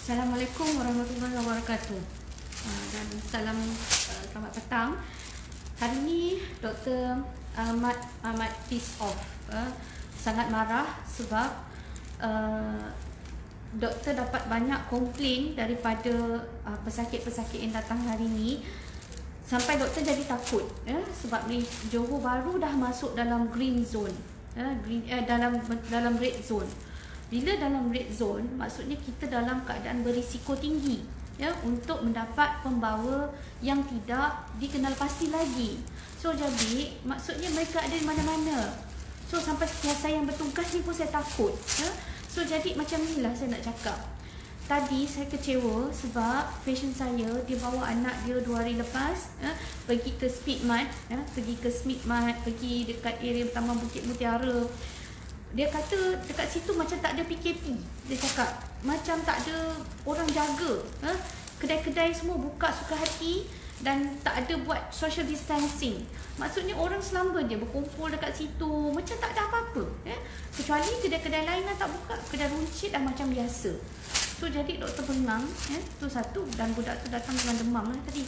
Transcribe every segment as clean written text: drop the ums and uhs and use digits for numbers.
Assalamualaikum warahmatullahi wabarakatuh. Dan selamat petang. Hari ini Dr. Ahmad Peace Off sangat marah sebab doktor dapat banyak komplain daripada pesakit-pesakit yang datang hari ini. Sampai doktor jadi takut sebab Johor Bahru dah masuk dalam green zone, dalam red zone. Bila dalam red zone, maksudnya kita dalam keadaan berisiko tinggi untuk mendapat pembawa yang tidak dikenal pasti lagi. So jadi maksudnya mereka ada di mana-mana. So sampai saya yang bertugas ni pun saya takut. So jadi macam inilah saya nak cakap. Tadi saya kecewa sebab pasien saya, dia bawa anak dia 2 hari lepas pergi ke Speedmart, pergi dekat area Taman Bukit Mutiara. Dia kata dekat situ macam tak ada PKP. Dia cakap macam tak ada orang jaga. Kedai-kedai semua buka suka hati dan tak ada buat social distancing. Maksudnya orang selamba je berkumpul dekat situ macam tak ada apa-apa. Kecuali kedai-kedai lain tak buka, kedai runcit dah macam biasa. So jadi doktor bengang, tu satu, dan budak tu datang dengan demam lah tadi.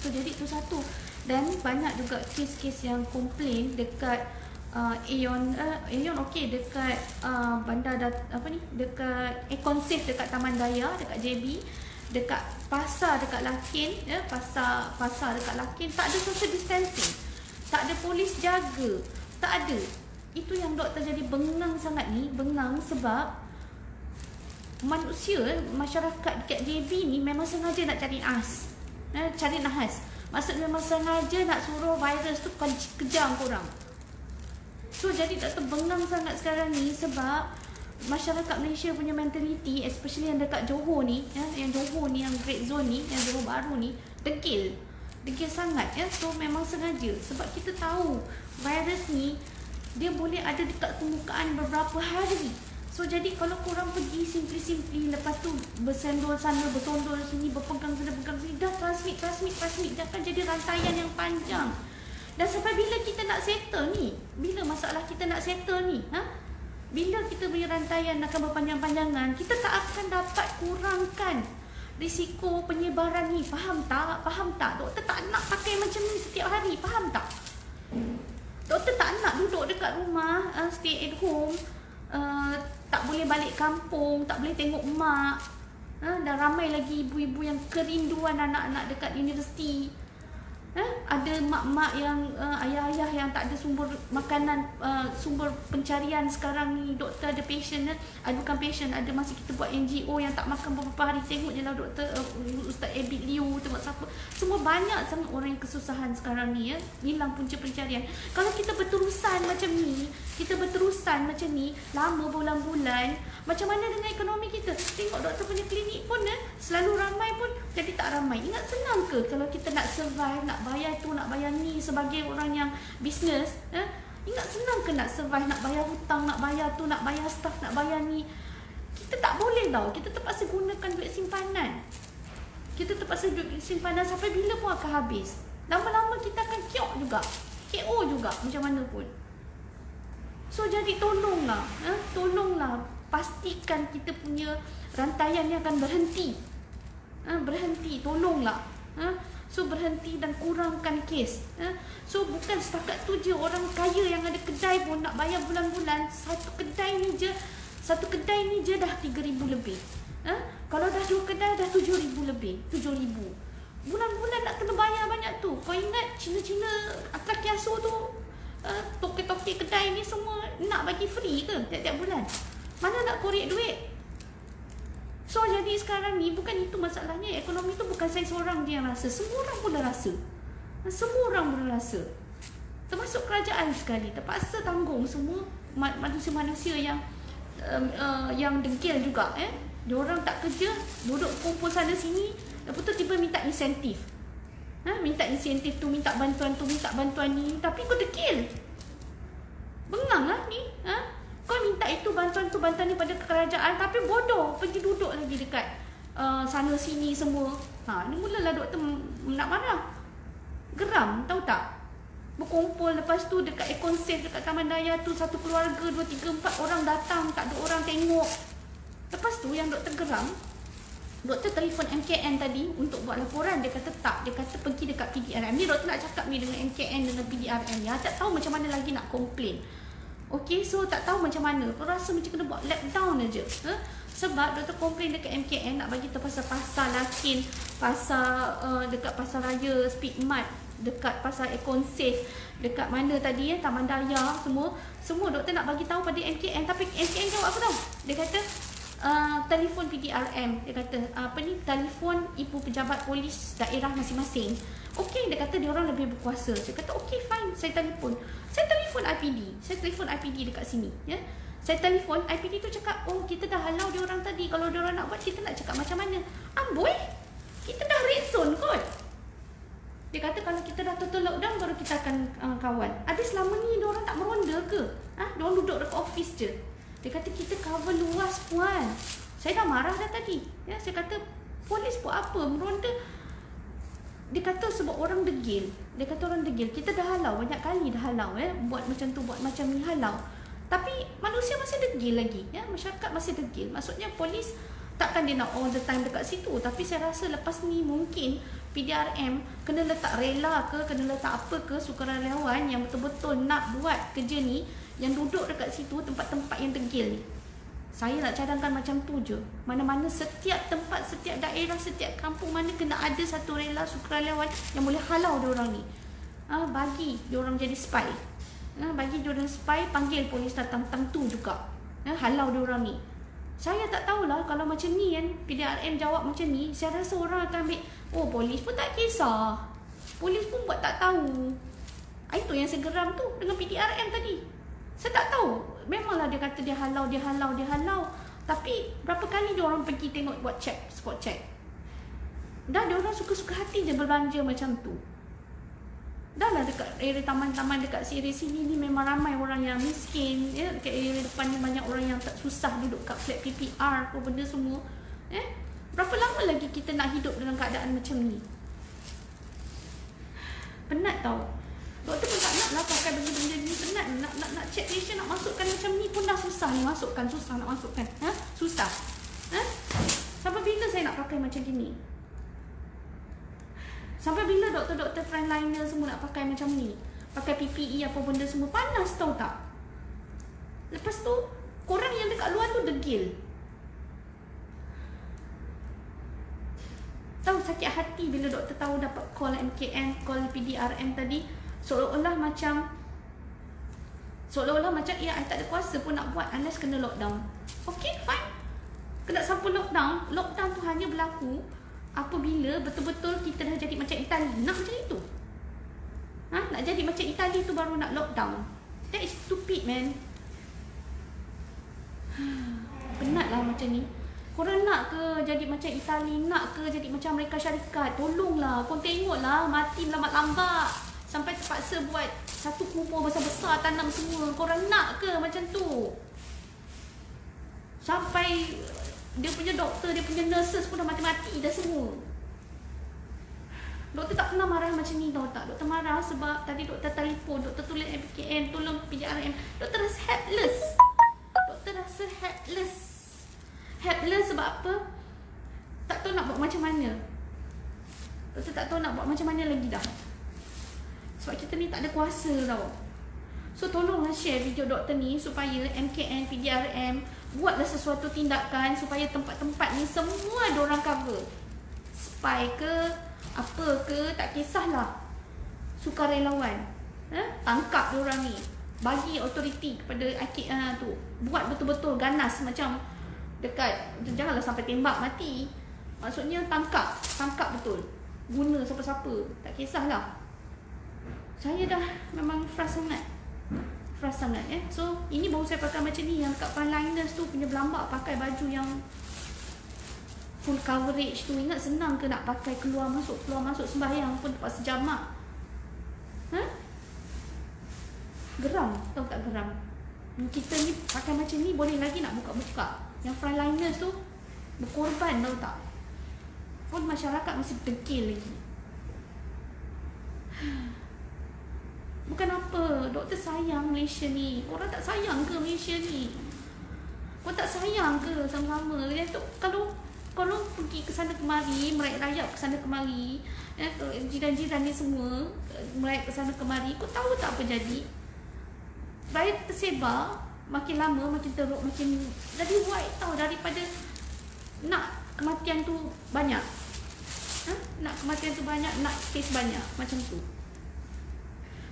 So jadi tu satu. Dan banyak juga kes-kes yang komplain dekat Aeon okey, dekat bandar dekat Econ-Safe dekat Taman Daya, dekat JB, dekat pasar dekat Lakin, pasar dekat Lakin tak ada social distancing. Tak ada polis jaga, tak ada. Itu yang doktor jadi bengang sangat ni, bengang sebab masyarakat dekat JB ni memang sengaja nak cari nahas. Maksudnya memang sengaja nak suruh virus tu kejar korang. So jadi doktor bengang sangat sekarang ni sebab masyarakat Malaysia punya mentality, especially yang dekat Johor ni, yang Johor ni, yang red zone ni, yang Johor Bahru ni, degil sangat. So memang sengaja sebab kita tahu virus ni dia boleh ada dekat permukaan beberapa hari. So jadi kalau korang pergi simply lepas tu bersendol sana, bersondol sini, berpegang sana, berpegang sini, dah transmit, dah akan jadi rantaian yang panjang. Dan sampai bila kita nak settle ni? Bila masalah kita nak settle ni? Bila kita punya rantaian akan berpanjang-panjangan, kita tak akan dapat kurangkan risiko penyebaran ni. Faham tak? Doktor tak nak pakai macam ni setiap hari. Faham tak? Doktor tak nak duduk dekat rumah, stay at home, tak boleh balik kampung, tak boleh tengok mak. Dan ramai lagi ibu-ibu yang kerinduan anak-anak dekat universiti. Ada mak-mak yang ayah-ayah yang tak ada sumber makanan, sumber pencarian sekarang ni. Doktor ada patient, bukan patient, ada masa kita buat NGO yang tak makan beberapa hari. Tengok je lah doktor, Ustaz Abid Liu, tengok siapa. Semua banyak sangat orang yang kesusahan sekarang ni, hilang punca pencarian. Kalau kita berterusan macam ni, lama bulan-bulan, macam mana dengan ekonomi kita? Tengok doktor punya klinik pun selalu ramai pun jadi tak ramai. Ingat senang ke kalau kita nak survive, nak bayar tu, nak bayar ni sebagai orang yang bisnes? Ingat senang ke nak survive, nak bayar hutang, nak bayar tu, nak bayar staff, nak bayar ni? Kita tak boleh tau. Kita terpaksa gunakan duit simpanan. Sampai bila pun akan habis. Lama-lama kita akan KO juga macam mana pun. So jadi tolonglah pastikan kita punya rantaian ni akan berhenti. Tolonglah. So berhenti dan kurangkan kes. So bukan setakat tu je, orang kaya yang ada kedai pun nak bayar bulan-bulan. Satu kedai ni je dah 3,000 lebih. Kalau dah 2 kedai dah 7,000 lebih. 7,000 bulan-bulan nak kena bayar banyak tu. Kau ingat Cina-Cina lelaki asuh tu, toke-toke kedai ni semua nak bagi free ke tiap-tiap bulan? Mana nak korek duit? So jadi sekarang ni bukan itu masalahnya. Ekonomi tu bukan saya seorang je yang rasa. Semua orang pun dah rasa. Termasuk kerajaan sekali. Terpaksa tanggung semua manusia-manusia yang degil juga. Diorang tak kerja, duduk kumpul sana sini, lepas tu tiba minta insentif. Minta insentif tu, minta bantuan tu, minta bantuan ni. Tapi kau degil. Bengang lah ni. Kau minta itu bantuan tu, bantuan ni pada kerajaan, tapi bodoh pergi duduk lagi dekat sana sini semua. Ni mulalah doktor nak marah. Geram, tahu tak? Berkumpul lepas tu dekat Econ-Safe dekat Taman Daya tu, satu keluarga 2, 3, 4 orang datang, tak ada orang tengok. Lepas tu yang doktor geram, doktor telefon MKN tadi untuk buat laporan. Dia kata tak, dia kata pergi dekat PDRM. Ni doktor nak cakap ni dengan MKN, dengan PDRM. Ya, tak tahu macam mana lagi nak komplain. Okay, so tak tahu macam mana. Kau rasa macam kena buat lockdown aja. Sebab doktor komplain dekat MKN nak bagi tahu pasal Lakin, pasal dekat pasal raya Speed Mart, dekat pasal Econ Safe, dekat mana tadi Taman Daya, semua doktor nak bagi tahu pada MKN. Tapi MKN jawab apa tau? Dia kata telefon PDRM. Dia kata telefon ibu pejabat polis daerah masing-masing. Okey, dia kata dia orang lebih berkuasa. Saya kata okey, fine, saya telefon IPD. Saya telefon IPD dekat sini, ya. Saya telefon IPD tu cakap, oh kita dah halau dia orang tadi. Kalau dia orang nak buat, kita nak cakap macam mana? Amboi, kita dah red zone kot. Dia kata kalau kita dah total lockdown baru kita akan kawal. Ada selama ni dia orang tak meronda ke? Dia orang duduk dekat office je. Dia kata kita cover luas puan. Saya dah marah dah tadi. Ya, saya kata polis buat apa? Meronda. Dia kata sebab orang degil. Dia kata orang degil. Kita dah halau, banyak kali dah halau. Buat macam tu, buat macam ni halau. Tapi manusia masih degil lagi. Ya, masyarakat masih degil. Maksudnya polis takkan dia nak all the time dekat situ. Tapi saya rasa lepas ni mungkin PDRM kena letak rela ke, kena letak apa ke, sukarelawan yang betul-betul nak buat kerja ni, yang duduk dekat situ, tempat-tempat yang degil ni. Saya nak cadangkan macam tu je. Mana-mana setiap tempat, setiap daerah, setiap kampung mana kena ada satu rela sukarelawan yang boleh halau diorang ni. Bagi diorang jadi spy. Bagi diorang spy, panggil polis datang tentu juga. Halau diorang ni. Saya tak tahulah kalau macam ni kan, PDRM jawab macam ni, saya rasa orang akan ambil, oh polis pun tak kisah. Polis pun buat tak tahu. Itu yang saya geram tu dengan PDRM tadi. Saya tak tahu. Memanglah dia kata dia halau. Tapi berapa kali dia orang pergi tengok buat check, spot check. Dah dia orang suka-suka hati je berbelanja macam tu. Dah lah dekat area taman-taman dekat sini ni memang ramai orang yang miskin. Ya, dekat area depan ni banyak orang yang tak susah duduk kat flat PPR, apa benda semua. Berapa lama lagi kita nak hidup dalam keadaan macam ni? Penat tau. Doktor pun tak nak lah pakai benda-benda ni. Penat nak check patient, nak masukkan macam ni pun dah susah ni masukkan. Susah nak masukkan. Susah. Sampai bila saya nak pakai macam gini? Sampai bila doktor-doktor frontliner semua nak pakai macam ni? Pakai PPE apa benda semua. Panas tau tak? Lepas tu, korang yang dekat luar tu degil. Tahu sakit hati bila doktor tahu dapat call MKN, call PDRM tadi. Seolah-olah macam I tak ada kuasa pun nak buat unless kena lockdown. Okay, fine. Kena sampai lockdown. Lockdown tu hanya berlaku apabila betul-betul kita dah jadi macam Itali. Nak macam itu? Nak jadi macam Itali tu baru nak lockdown. That is stupid, man. Penatlah macam ni. Korang nak ke jadi macam Itali? Nak ke jadi macam Amerika Syarikat? Tolonglah. Korang tengoklah mati lambat-lambat. Sampai terpaksa buat satu kubur besar-besar, tanam semua. Korang nak ke macam tu? Sampai dia punya doktor, dia punya nurses pun dah mati-mati dah semua. Doktor tak pernah marah macam ni tau tak? Doktor marah sebab tadi doktor telefon, doktor tulis MKN, tolong PDRM. Doktor rasa helpless. Doktor rasa helpless. Helpless sebab apa? Tak tahu nak buat macam mana. Doktor tak tahu nak buat macam mana lagi dah. Sebab kita ni tak ada kuasa tau. So tolonglah share video doktor ni supaya MKN, PDRM buatlah sesuatu tindakan supaya tempat-tempat ni semua diorang cover. Spy ke, apa ke, tak kisahlah. Sukarelawan. Tangkap diorang ni. Bagi authority kepada tu. Buat betul-betul ganas macam dekat, janganlah sampai tembak mati. Maksudnya tangkap betul. Guna siapa-siapa, tak kisahlah. Saya dah memang frust sangat ya. So ini baru saya pakai macam ni. Yang kat frontliners tu punya belambak pakai baju yang full coverage tu. Ingat senang ke nak pakai keluar masuk sembahyang pun terpaksa jamak. Geram, tahu tak geram? Kita ni pakai macam ni boleh lagi nak buka-buka. Yang frontliners tu berkorban, tahu tak? Pun masyarakat masih degil lagi. Bukan apa, doktor sayang Malaysia ni. Korang tak sayang ke Malaysia ni? Kau tak sayang ke sama-sama? Tu kalau pergi ke sana kemari, merayap ke sana kemari, jiran-jiran ni semua merayap ke sana kemari, kau tahu tak apa jadi? Virus tersebar, makin lama makin teruk, makin jadi white tau, daripada nak kematian tu banyak. Nak kematian tu banyak, nak kes banyak, macam tu.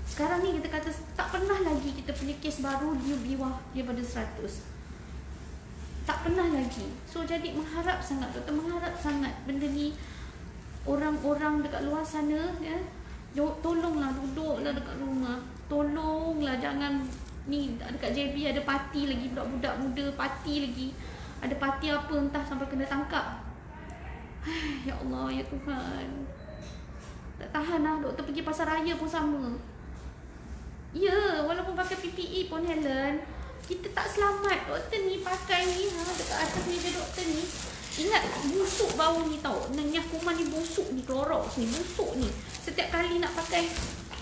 Sekarang ni kita kata tak pernah lagi kita punya kes baru di bawah daripada 100. Tak pernah lagi. So jadi mengharap sangat, doktor mengharap sangat benda ni orang-orang dekat luar sana ya, tolonglah, duduklah dekat rumah. Tolonglah, jangan ni dekat JB ada parti lagi, budak-budak muda parti lagi. Ada parti apa entah sampai kena tangkap. Ya Allah, ya Tuhan. Tak tahan lah, doktor pergi pasar raya pun sama. Ya, walaupun pakai PPE pun Helen, kita tak selamat. Doktor ni pakai ni dekat atas meja doktor ni. Ingat busuk bau ni tau. Minyak kuman ni busuk ni, Clorox ni busuk ni. Setiap kali nak pakai,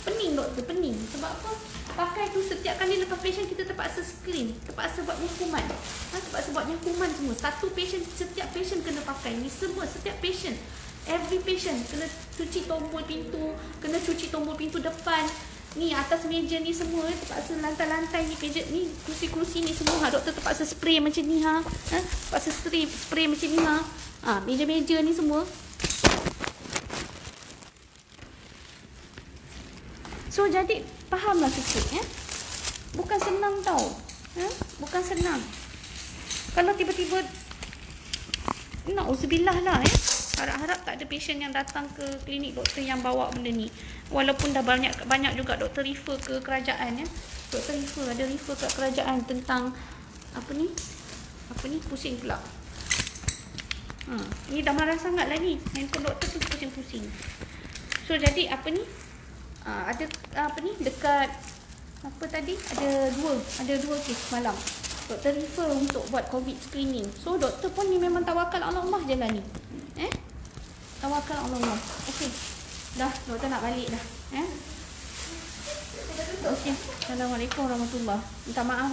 pening doktor, pening. Sebab apa? Pakai tu setiap kali lepas patient kita terpaksa screen, terpaksa buat nyakuman. Terpaksa buat nyakuman semua. Satu patient, setiap patient kena pakai ni semua, setiap patient. Every patient kena cuci tombol pintu, kena cuci tombol pintu depan. Ni atas meja ni semua terpaksa, lantai-lantai ni, meja ni, kursi-kursi ni semua doktor terpaksa spray macam ni terpaksa spray macam ni meja-meja ni semua. So jadi fahamlah sikit ya. Bukan senang tau. Bukan senang. Kalau tiba-tiba na'udzubillah lah ya. Harap-harap tak ada patient yang datang ke klinik doktor yang bawa benda ni. Walaupun dah banyak juga doktor refer ke kerajaan ya. Doktor ada refer ke kerajaan tentang apa ni pusing pula. Ni dah marah sangat lah ni. Handphone doktor tu pusing-pusing. So jadi apa ni? Ada dekat apa tadi? Ada dua kes malam. Doktor refer untuk buat COVID screening. So doktor pun ni memang tawakal Allah je lah ni. Tawakal Allah. Okey. Dah, doktor nak balik dah. Okey. Assalamualaikum warahmatullahi. Minta maaf